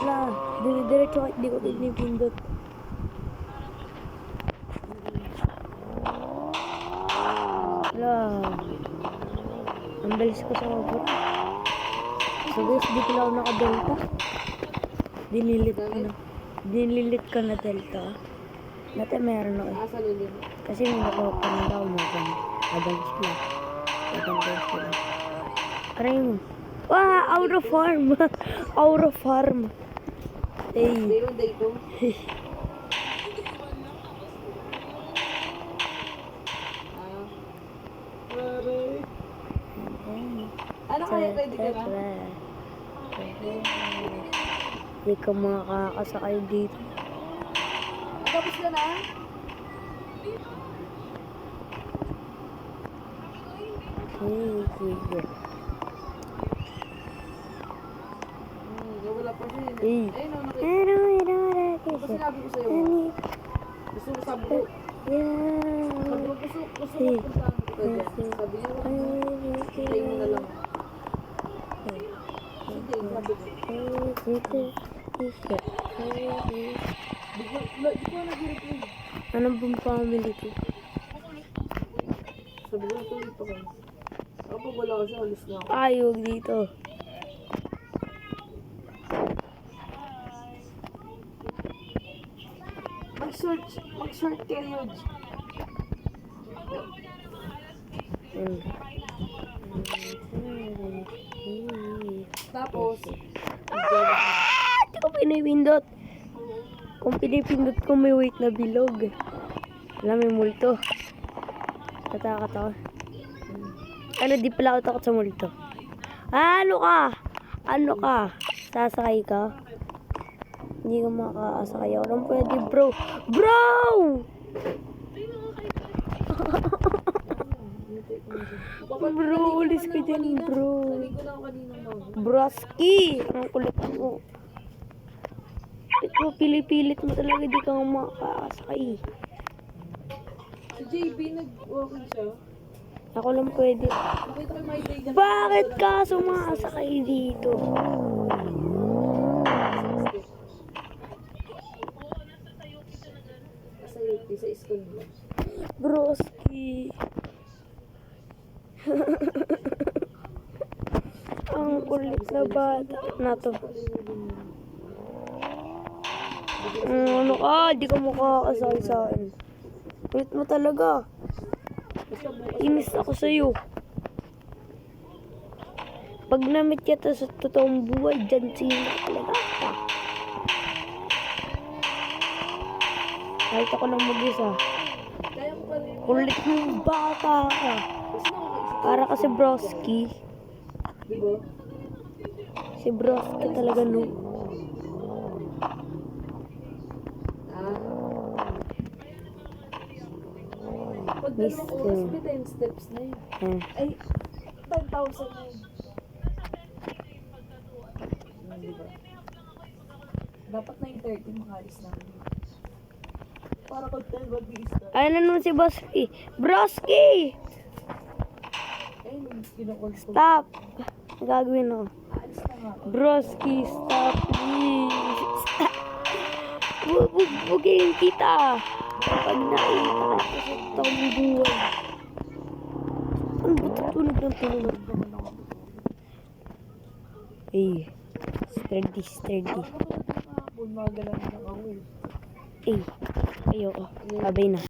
Wala. Dire-diretso kahit di ko pinipindot. Wala. Ang bilis ko sa robot. So guys, di pala ako naka-delta. Dinilit ko na delta. Dati meron ako. Kasi may nakuha pa na daw mo. Advance sila. Aray mo. Wow! Out of farm! Out of farm! Hey! Ano kaya? Ready ka na? Hindi ka makakasakay dito. Tapos ka na? Wala pa siya. Hey! Ano sinabi ko sa'yo? Gusto ko sabdo. Gusto ko puntahan kita dyan. Sabi niya, stay mo na lang. Sige, sabi ko. Di ko nag-reply. Anong pong family ko? Sabi ko, tuloy pa kayo. Kapag wala ko siya, alis na ako. Ay, huwag dito. Mag-short kayo. Tapos, Hindi ko pinipindot. Kung pinipindot ko may weight na bilog. Wala, may multo. Tatakot ako. Ano, di pala ako takot sa multo. Ano ka? Ano ka? Sasakay ka? Hindi ka makakasakay ako. Anong pwede, bro? Bro! Bro, ulis ka dyan, bro. naligo na ako kaninang bago. Broski! Ang kulit mo. Ito, pilit mo talaga, di ka makakasakay. Si JB, nag-walking siya. Ako lang pwede. Nakita ko yung my day niya. Bakit ka sumakasakay dito? Sa school mo. Broski. Ang kulit na bata na to. Ano ka? Di ka makakasakay sa akin. Kulit mo talaga. Inis ako sa'yo. Pag namit kita sa totoong buhay, dyan sila talaga ka. Kahit ako lang mag-isa. Kaya ko pa rin. Kulit mo bata ka. Para kasi Broski. Diba? Si Broski talaga no. Pag dalawang oras, may 10 steps na yun. Ay, 10,000 na yun. Diba? Dapat 9:30 makalis na. Para pag 10, mag-i-start. Ayun na naman si Broski. Broski! Ayun, kinukul ko. Stop! Ang gagawin ako. Alis na nga ako. Broski, stop please. Stop! Bubugin kita. Pag nakita ka sa totoong buhay. Ano ba ito? Tunog ng tunog? Eh, sturdy. Magalang na ako eh. Eh, ayoko. Babay na.